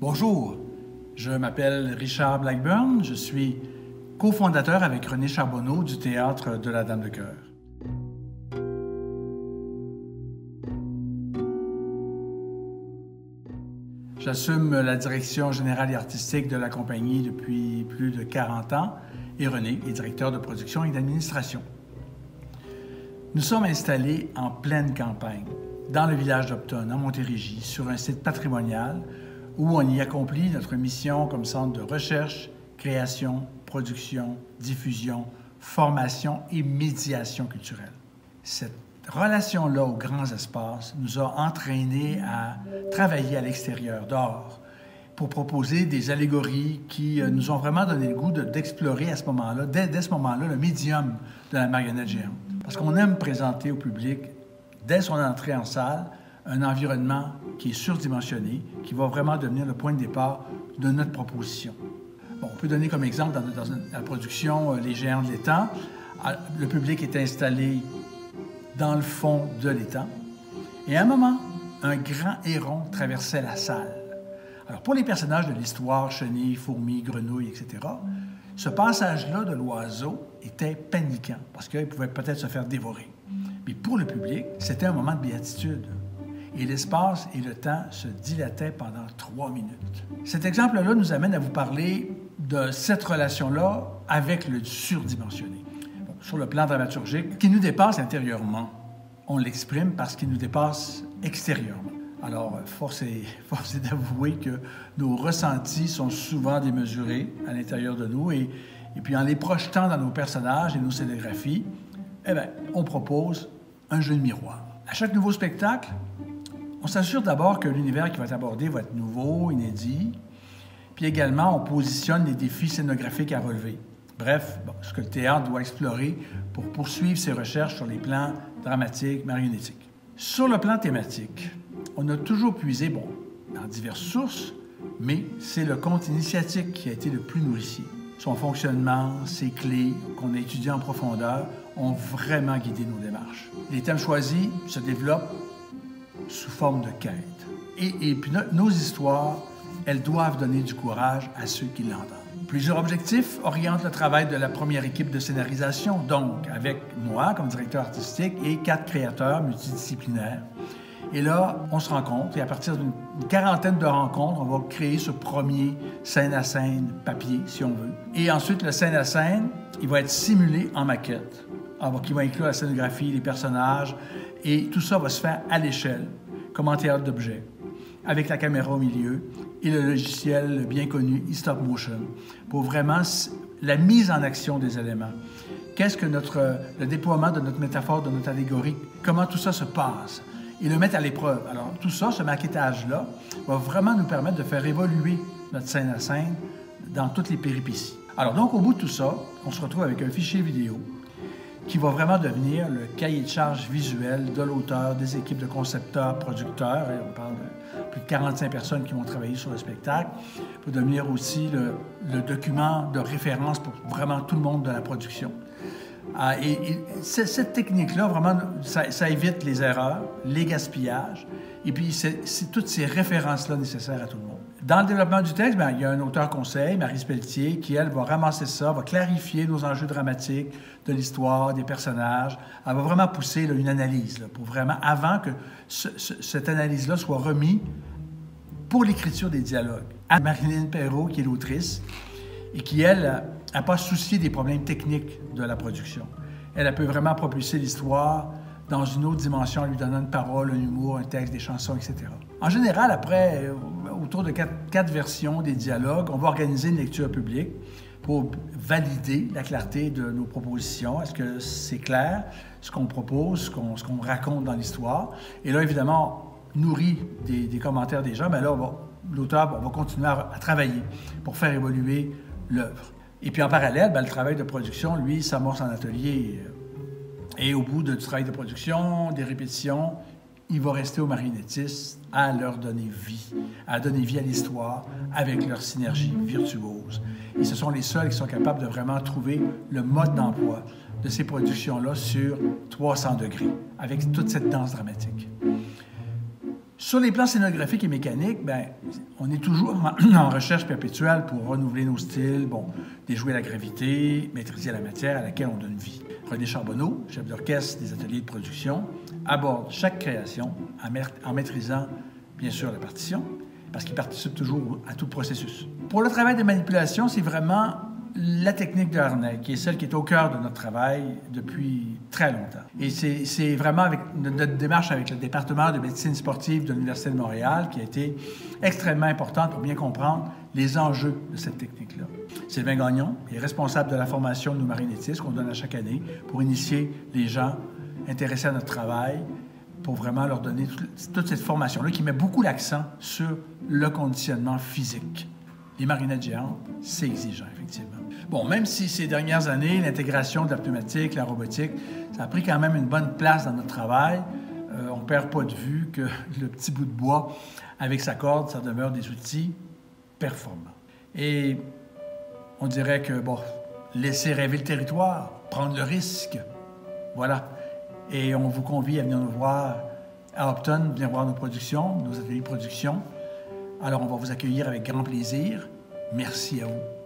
Bonjour, je m'appelle Richard Blackburn, je suis cofondateur avec René Charbonneau du Théâtre de la Dame de Cœur. J'assume la direction générale et artistique de la compagnie depuis plus de 40 ans et René est directeur de production et d'administration. Nous sommes installés en pleine campagne, dans le village d'Upton, en Montérégie, sur un site patrimonial où on y accomplit notre mission comme centre de recherche, création, production, diffusion, formation et médiation culturelle. Cette relation-là aux grands espaces nous a entraînés à travailler à l'extérieur, dehors, pour proposer des allégories qui nous ont vraiment donné le goût d'explorer à ce moment-là, dès ce moment-là, le médium de la marionnette géante. Parce qu'on aime présenter au public, dès son entrée en salle, un environnement qui est surdimensionné, qui va vraiment devenir le point de départ de notre proposition. Bon, on peut donner comme exemple dans la production Les Géants de l'étang, le public est installé dans le fond de l'étang, et à un moment, un grand héron traversait la salle. Alors, pour les personnages de l'histoire, chenilles, fourmis, grenouilles, etc., ce passage-là de l'oiseau était paniquant, parce qu'il pouvait peut-être se faire dévorer. Mais pour le public, c'était un moment de béatitude. Et l'espace et le temps se dilataient pendant 3 minutes. Cet exemple-là nous amène à vous parler de cette relation-là avec le surdimensionné. Bon, sur le plan dramaturgique, qui nous dépasse intérieurement, on l'exprime parce qu'il nous dépasse extérieurement. Alors, force est d'avouer que nos ressentis sont souvent démesurés à l'intérieur de nous et puis en les projetant dans nos personnages et nos scénographies, eh bien, on propose un jeu de miroir. À chaque nouveau spectacle, on s'assure d'abord que l'univers qui va être abordé va être nouveau, inédit, puis également on positionne les défis scénographiques à relever. Bref, ce que le théâtre doit explorer pour poursuivre ses recherches sur les plans dramatiques, marionnettiques. Sur le plan thématique, on a toujours puisé, dans diverses sources, mais c'est le conte initiatique qui a été le plus nourricier. Son fonctionnement, ses clés qu'on a étudiées en profondeur ont vraiment guidé nos démarches. Les thèmes choisis se développent sous forme de quête. Et puis nos histoires, elles doivent donner du courage à ceux qui l'entendent. Plusieurs objectifs orientent le travail de la première équipe de scénarisation, donc avec moi comme directeur artistique et 4 créateurs multidisciplinaires. Et là, on se rencontre et à partir d'une quarantaine de rencontres, on va créer ce premier scène à scène papier, si on veut. Et ensuite, le scène à scène, il va être simulé en maquette, qui va inclure la scénographie, les personnages, et tout ça va se faire à l'échelle, comme en théâtre d'objets, avec la caméra au milieu et le logiciel bien connu e-stop motion, pour vraiment la mise en action des éléments. Qu'est-ce que le déploiement de notre métaphore, de notre allégorie, comment tout ça se passe, et le mettre à l'épreuve. Alors, tout ça, ce maquettage-là, va vraiment nous permettre de faire évoluer notre scène à scène dans toutes les péripéties. Alors, donc, au bout de tout ça, on se retrouve avec un fichier vidéo qui va vraiment devenir le cahier de charge visuel de l'auteur, des équipes de concepteurs, producteurs. Et on parle de plus de 45 personnes qui vont travailler sur le spectacle. Il peut devenir aussi le document de référence pour vraiment tout le monde de la production. Et cette technique-là, vraiment, ça évite les erreurs, les gaspillages, et puis c'est toutes ces références-là nécessaires à tout le monde. Dans le développement du texte, il y a un auteur-conseil, Maryse Pelletier, qui, elle, va ramasser ça, va clarifier nos enjeux dramatiques de l'histoire, des personnages. Elle va vraiment pousser une analyse, pour vraiment, avant que cette analyse-là soit remise pour l'écriture des dialogues. À Marilyn Perrault, qui est l'autrice, et qui, elle, n'a pas soucié des problèmes techniques de la production. Elle peut vraiment propulser l'histoire dans une autre dimension en lui donnant une parole, un humour, un texte, des chansons, etc. En général, après, autour de 4 versions des dialogues, on va organiser une lecture publique pour valider la clarté de nos propositions. Est-ce que c'est clair, ce qu'on propose, ce qu'on raconte dans l'histoire? Et là, évidemment, nourri des commentaires des gens, mais là, l'auteur va continuer à travailler pour faire évoluer l'œuvre. Et puis en parallèle, le travail de production, lui, s'amorce en atelier. Et au bout du travail de production, des répétitions, il va rester aux marionnettistes à leur donner vie à l'histoire avec leur synergie virtuose. Et ce sont les seuls qui sont capables de vraiment trouver le mode d'emploi de ces productions-là sur 300 degrés, avec toute cette danse dramatique. Sur les plans scénographiques et mécaniques, bien, on est toujours en recherche perpétuelle pour renouveler nos styles, bon, déjouer la gravité, maîtriser la matière à laquelle on donne vie. René Charbonneau, chef d'orchestre des ateliers de production, aborde chaque création en maîtrisant, bien sûr, la partition, parce qu'il participe toujours à tout le processus. Pour le travail de manipulation, c'est vraiment la technique de harnais, qui est celle qui est au cœur de notre travail depuis très longtemps. Et c'est vraiment avec notre démarche avec le département de médecine sportive de l'Université de Montréal qui a été extrêmement importante pour bien comprendre les enjeux de cette technique-là. Sylvain Gagnon est responsable de la formation de nos marinétistes qu'on donne à chaque année pour initier les gens intéressés à notre travail, pour vraiment leur donner toute cette formation-là qui met beaucoup l'accent sur le conditionnement physique. Les marinettes géantes, c'est exigeant, effectivement. Bon, même si ces dernières années, l'intégration de la pneumatique, la robotique, ça a pris quand même une bonne place dans notre travail, on ne perd pas de vue que le petit bout de bois, avec sa corde, ça demeure des outils performants. Et on dirait que, bon, laisser rêver le territoire, prendre le risque, voilà. Et on vous convie à venir nous voir à Upton, venir voir nos productions, nos ateliers de production. Alors, on va vous accueillir avec grand plaisir. Merci à vous.